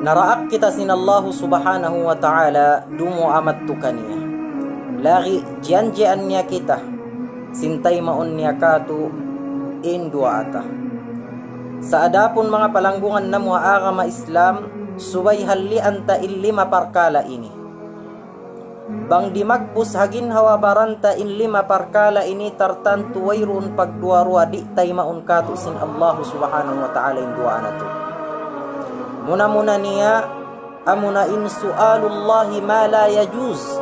Naraak kita sinallahu subhanahu wa ta'ala dumo amat tukaniya. Lagi jian-jian niya kita, sintay maun niya katu indua ata. Sa adapun mga palanggungan na mga agama Islam, subay halli anta illima parkala ini. Bang dimagbus hagin hawabaranta illima parkala ini tartantu wayroon pagduarua di tay maun katu sin Allah subhanahu wa ta'ala indua anatu. Muna-muna niya amunain su'alullahi ma la yajuz.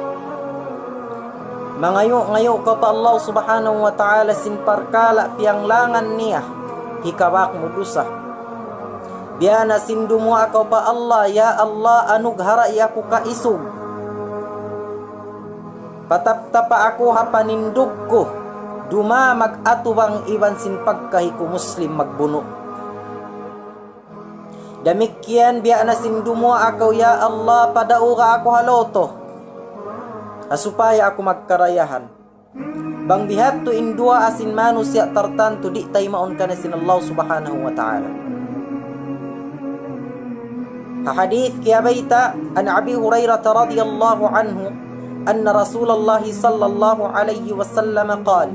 Mangayo-ngayo ka pa Allah subhanahu wa ta'ala sin parkala pianglangan niya hikawak mo dusa. Biyana sindumo akaw pa Allah, ya Allah anughara iyaku ka isog. Pataptapa ako hapanindog ko, dumamag atubang iban sin pagkahiku muslim magbuno. Damikian biyana sindumo akaw, ya Allah padaura ako haloto, supaya ako magkarayahan. Bang bihat to indua asin manusia tartanto di tay maun kana sin Allah subhanahu wa ta'ala. Hadith kaya baita an Abi Hurairah radhiyallahu anhu anna Rasulullah sallallahu alaihi wasallam qala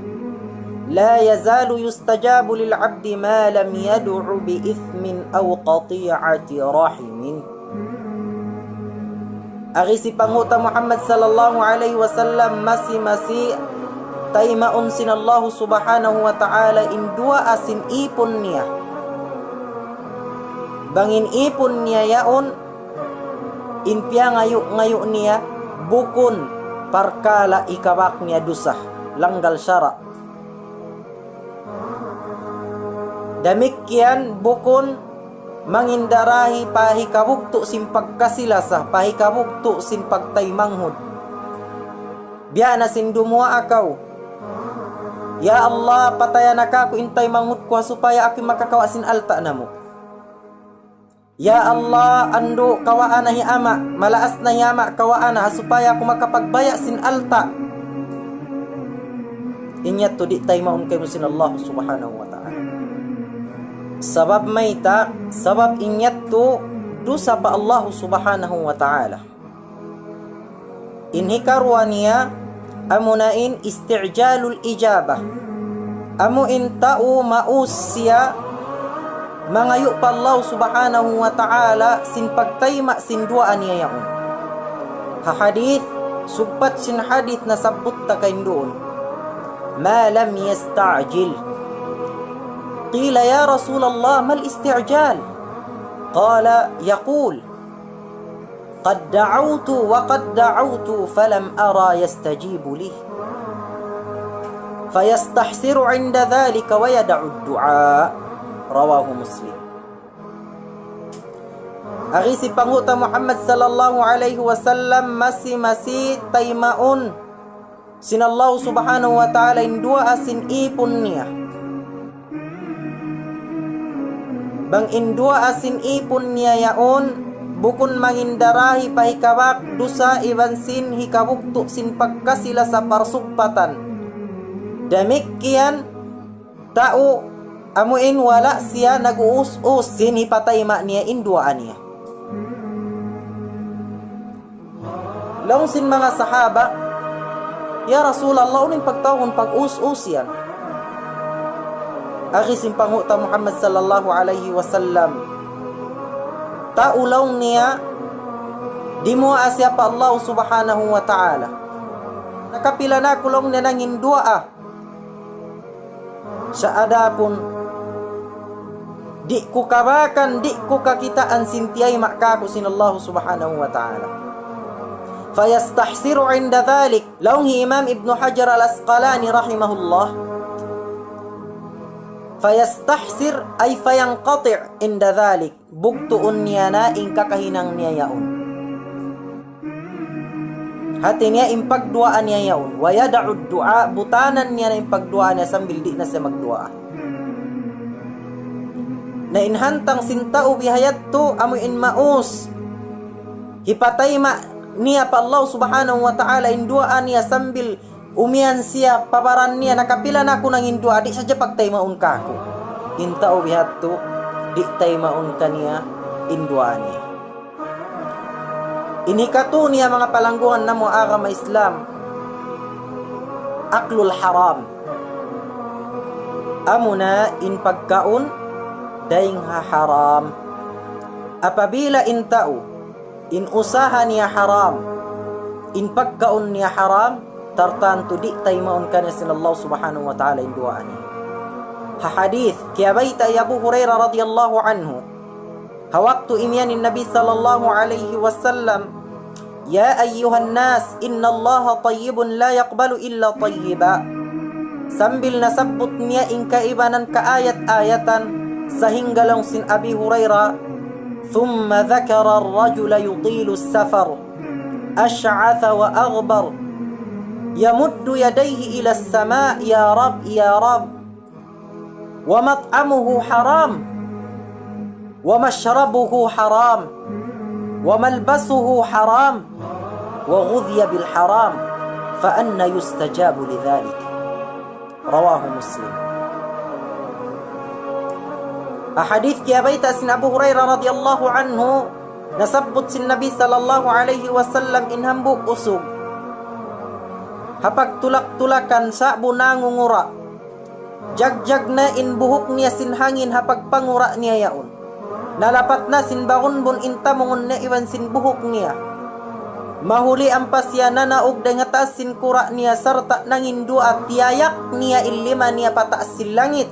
la yazalu yustajabu lil 'abdi ma lam yad'u bi ithmin aw qati'ati rahimin. Ari si panguta Muhammad sallallahu alaihi wasallam masi taymaun sin Allah subhanahu wa ta'ala indua asin ipon niya. Bangin ipon niya yaon impia ngayo niya bukun parkala ikawak niya dusah langgal syara. Damikian bukun mangindarahi pahikabukto sin pagkasilasah, pahikabukto sin pagtaymanghod. Biyana sin dumua akaw, ya Allah patayan ako intay manghud ko supaya ako makakawasin alta namo. Ya Allah ando kawaan hi ama, malaas na yama kawaan supaya ako makapagbaya sin alta. Inyat to di tay maun kay sin Allah subhanahu wa ta'ala. Sabab mayta, sabab inyat to dusa pa Allah subhanahu wa ta'ala. Inhikarwa niya amunain isti'jalul ijabah. Amu intau mausya mangayo pa Allah subhanahu wa ta'ala sin pagtayma sin duaan niya yaon. Hadith subat sin hadith na sabut ta kain doon. Ma lam yasta'jil. قيل يا رسول الله ما الاستعجال؟ قال يقول قد دعوت وقد دعوت فلم أرى يستجيب لي فيستحسر عند ذلك ويدع الدعاء. رواه مسلم. Agisi panguta Muhammad sallallahu alaihi wasallam masi taymaun sinallahu subhanahu wa ta'ala indua asin ipon niya. Bang indua asin ipon niya yaon bukun mangindarahi pahikawak dusa iban sin hikabukto sin pagkasila sa parsugpatan. Damikian tao amuin wala siya nag-uus-us sin hipatayma niya induaan niya. Laong sin mga sahaba, ya Rasulullah unin pagtawon pag-us-us yan. Agisin panguta Muhammad sallallahu alaihi wasallam taulaw niya di mo asya pa Allah subhanahu wa ta'ala. Nakapila na kulong niya ng indua sa adapun di ko kabakan di ko kakitaan sintiyay makako sin Allah subhanahu wa ta'ala. Fayastahsiru inda dhalik. Laong Imam Ibn Hajar al-Asqalani rahimahullah, fayastahsir ay fayanqati' inda dhalik. Bugtuon niya na kakahinang niya yaon. Hati niya impagduaan niya yaon. Wayada'ud du'a, butanan niya na impagduaan niya sambil di na siya magdu'a. Na inhantang sintao bihayat to amuin maus. Hipatayma niya pa Allah subhanahu wa ta'ala induaan niya sambil umian siya paparan niya nakapila na ako ng indua di siya pagtaymaon ka ako. Intao bihat to di taymaon ka niya in dua niya. Inhikato niya mga palanggungan na mo agama Islam, aklul haram. Amuna in pagkaon daing haram. Apabila in tao in usaha niya haram, in pagkaon niya haram, tartanto di tay maun kana sinallahu subhanahu wa ta'ala in dua niya. Hadith kaya baita ya Abu Hurairah radhiyallahu anhu hawaktu imyanin Nabi sallallahu alaihi wasallam, ya ayyuhan nas inna Allah tayyibun la yaqbalu illa tayyiba. Sambil nasabut niya in kaibanan ka ayat-ayatan sehingga lang sin Abi Hurairah, thumma dhakara ar-rajula yutilu as-safar ash'atha wa aghbar yamuddu yadayhi ila as-sama' ya rab wa mat'amuhu haram wa mashrabuhu haram wa malbasuhu haram wa ghudhiya bil haram fa anna yustajabu lidhalik. Rawahu Muslim. Ahadith kaya baita sin Abu Hurairah radhiyallahu anhu nasabut sin Nabi sallallahu alaihi wasallam in hambuk usog hapag tulak-tulakan sa bunangungura jagjag na in buhok niya sin hangin hapag pangura niya yaon. Nalapat na sin bangunbon intamungon na iwan sin buhok niya. Mahuli ang pasya na naog nga taas sin kura niya sarta nangin dua tiyayak niya ilima niya pataas sin langit.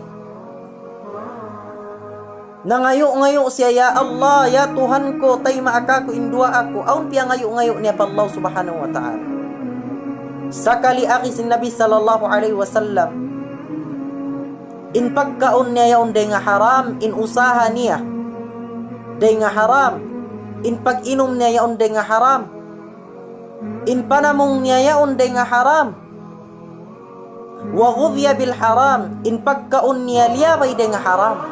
Nangayo-ngayo siya, ya Allah, ya Tuhan ko, tay maaka ko indua ako. Aun piya ngayo-ngayo niya pa Allah subhanahu wa ta'ala. Sakali aki sin Nabi sallallahu alaihi wasallam in pagkaon niya yaon day nga haram, in usaha niya day nga haram, in pag-inom niya yaon day nga haram, in panamong niya yaon day nga haram, wa ghudhiya bil haram, in pagkaon niya liyabay day nga haram.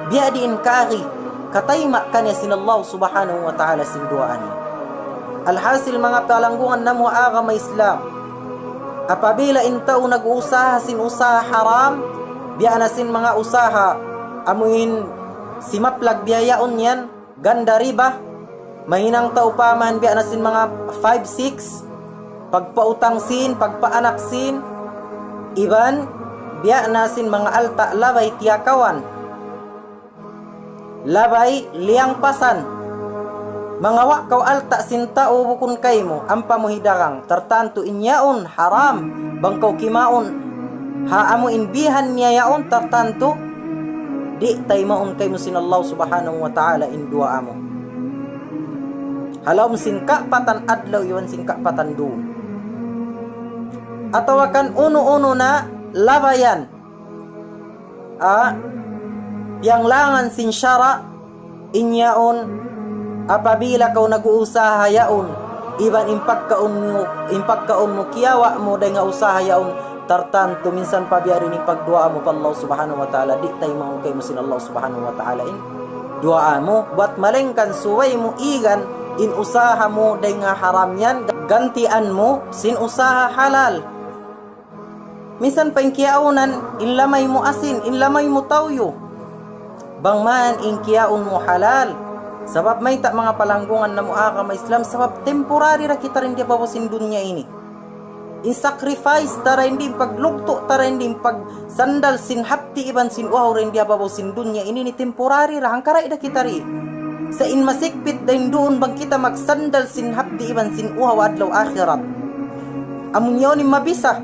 Biya di in kari katayma kanya sinallahu subhanahu wa ta'ala sin duani. Alhasil mga palanggungan na mo agama Islam, apabila in tao nag-uusaha sin usaha haram, biya na sin mga usaha amuin simaplag biyayaon yan, ganda riba, mahinang tao paman biya na sin mga 5-6, pagpautang sin, pagpaanak sin, iban biya na sin mga alta labay tiyakawan, labay liyang pasan, mga wakaw alta sin tao bukun kay mo, ang pamuhidarang, tartanto inyaon haram, bangkaw kimaon haamu inbihan niya yaon, tartanto di tay maun kay mo sinallahu subhanahu wa ta'ala in dua amo. Halawm sin kapatan adlaw iwan sin kapatan du. Atawakan uno-uno na labayan yang langan sin syara inyaon apabila kau nag-uusaha yaon, iban impagkaon mo kiyawa mo day nga usaha yaon, tartanto minsan pa biya rin pagdua mo pa Allah subhanahu wa ta'ala, di tay maun kay mo sin Allah subhanahu wa ta'ala in dua mo, buat malengkan suway mo igan in usaha mo day nga haram yan, gantian mo sin usaha halal. Minsan pa in kiyaonan inlamay mo asin, inlamay mo tawyo, bangman in kiyaon mo halal. Sabab may ta mga palanggungan na muaka ma Islam, sabab temporary ra kita rin di bawasin dunya ini. In sacrifice tara hindi paglugto, tara hindi pag sandal sin hapti iban sin uhaw rin di bawasin dunya ini, ni temporary ra hangkaray da kita ri. Sa in masikpit dahin doon bang kita magsandal sin hapti iban sin uhaw adlaw akhirat. Amun yaon in mabisa,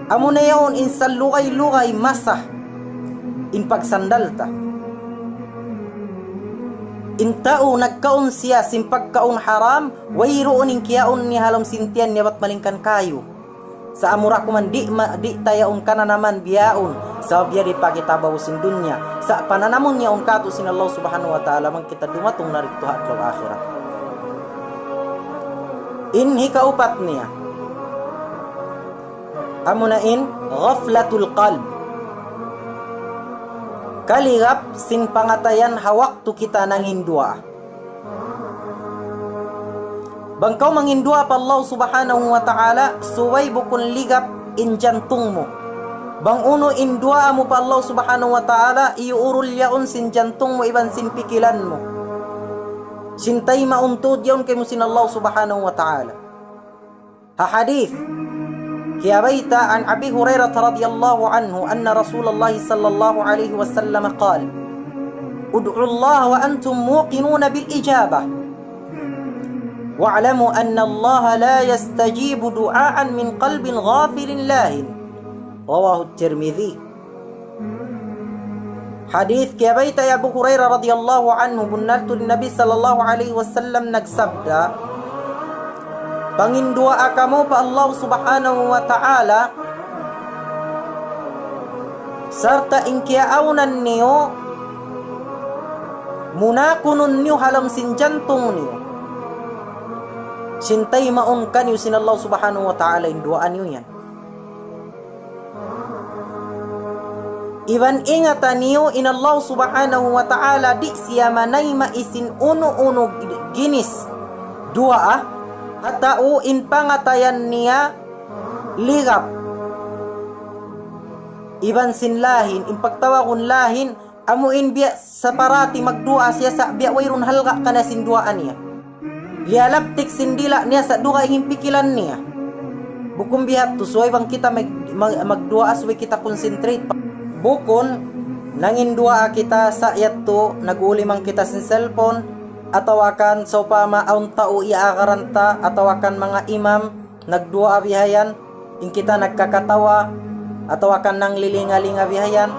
amun na yaon in salugay-lugay masa in pagsandal ta. Intao nagkaon siya sin pagkaon haram, wayroon in kiyaon ni halam sintian niya bat malingkan kayo. Sa amura ko man di tayaon ka na naman biyaon, sa biya di pakitabaw sin dunya. Sa pananamon niya on kato sin Allah subhanahu wa ta'ala, man kita dumatong narito hatlaw akhirat. Inhi kaupat niya amunain ghaflatul qalb, kaligap sin pangatayan hawak tu kita nang hindua. Bangkaw manghindua pa Allah subhanahu wa ta'ala, suway bukun ligap in jantung mo. Bang uno indua mo pa Allah subhanahu wa ta'ala, iurul yaon sin jantung mo iban sin pikilan mo. Sintay mauntod yaon kay mo sin Allah subhanahu wa ta'ala. Ha hadith kaya baita an Abi Hurairah radhiyallahu anhu anna Rasulullah sallallahu alaihi wasallam qala ud'u Allah wa antum muqinuna bil ijabah wa'lamu anna Allah la yastajibu du'aan min qalbin ghafilin lahin. Rawahu Tirmidzi. Hadith kaya baita ya Abu Hurairah radhiyallahu anhu bunaltu Nabi sallallahu alaihi wasallam nagsabda, pangindua akamu pa Allah subhanahu wa ta'ala serta inkiaunan niyo munakunun niyo halam sin jantung niyo sintay maun kaniyo sin Allah subhanahu wa ta'ala induaan niyo yan. Iban ingatan niyo in Allah subhanahu wa ta'ala di siya manay maisin uno-uno ginis dua atau in pangatayan niya ligap. Iban sin lahin in pagtawakon lahin amuin biya sa parati magdua siya sa biya wayrun halga kana sin duaan niya lialaptik sindila niya sa duha himpikilan niya bukong bihat to suway bang kita magdua suway kita concentrate bukon nangindua kita sa yato naguli man kita sin cellphone atau akan so pama aun tao iakaranta atau akan mga imam nagdua bihayan in kita nagkakatawa atau akan nang lilinga-linga bihayan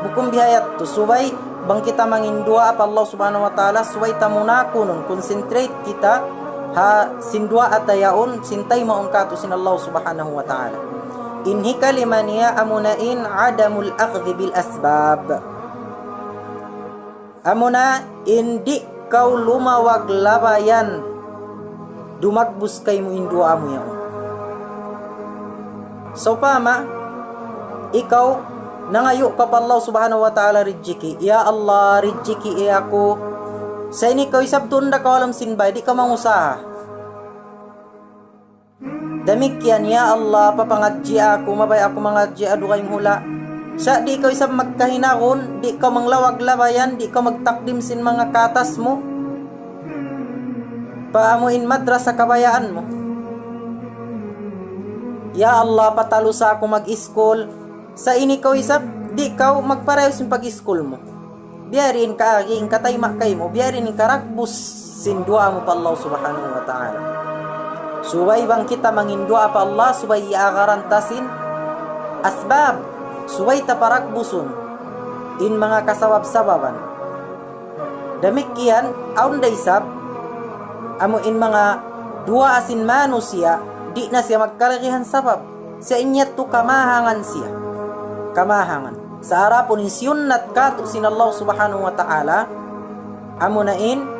bukong bihayat to subay bang kita mangindua apa Allah subhanahu wa ta'ala suway tamunakunun concentrate kita sindua atayaon sintay maong kato sin Allah subhanahu wa ta'ala. Inhi kalimaniya amunain adamul akhdhi bil asbab. Amuna indi kau lumawag labayan dumagbus kay mo indua mo yan. So pama ikaw nangayo ka pa Allah subhanahu wa ta'ala rijiki, ya Allah rijiki ako sa ini kau isab tunda ka walam sinbay di ka mangusaha. Damikyan ya Allah papangadji ako mabay ako mangadji adu kayong hula sa di ka isab magkahinakon di ka manglawag labayan di ka magtakdim sin mga katas mo paamuin madrasa kabayaan mo. Ya Allah patalo sa ako mag-iskol sa ini ka isab di ka magpareho sin pag-iskol mo biyarin ka aging katayma kay mo biyarin ka rakbus sin dua mo pa Allah subhanahu wa ta'ala. Subay bang kita mangindua pa Allah subay iakarantasin asbab subay taparakbusun in mga kasawab-sababan damikyan aun daysab amo in mga dua asin manusia di na siya magkalakihan sabab sa inyat to kamahangan siya kamahangan sa harapon in siyunnat kato sin Allah subhanahu wa ta'ala amo na in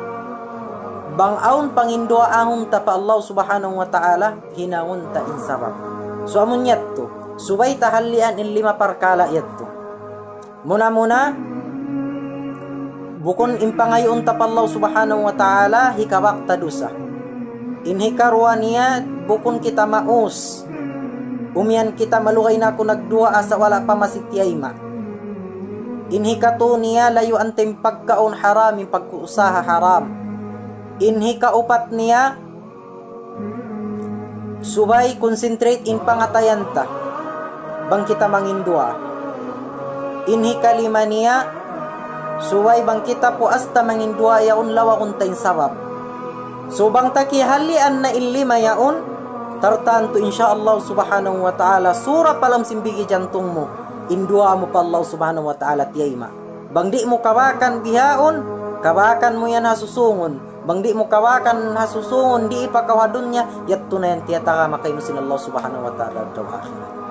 bang aun pangindua ahon ta pa Allah subhanahu wa ta'ala hinawon ta in sabab. So amon yatto subay tahalian in 5 parkala yatto muna bukon impangayon ta pa Allah subhanahu wa ta'ala hikawak ta dusa in hikarwa niya bukon kita maus umian kita malugay na ako nagdua asa wala pa masitiyayma in hikato niya layo antem pagkaon haram in pagkuusaha haram. Inhi kaupat niya subay concentrate in pangatayanta bang kita mangindua. Inhi kalima niya subay bang kita po asta mangindua yaon lawa untain sabab. So bang takihalian na ilima yaon tartanto insyaallah subhanahu wa ta'ala sura palam simbigi jantung mo indua mo pa Allah subhanahu wa ta'ala tiyayma. Bang di mo kawakan bihaon kawakan mo yan hasusungon bang di mo kawakan hasusungon di ipakawadon niya yat tunayan tiyataka makay mo sin Allah subhanahu wa ta'ala daw akhirat.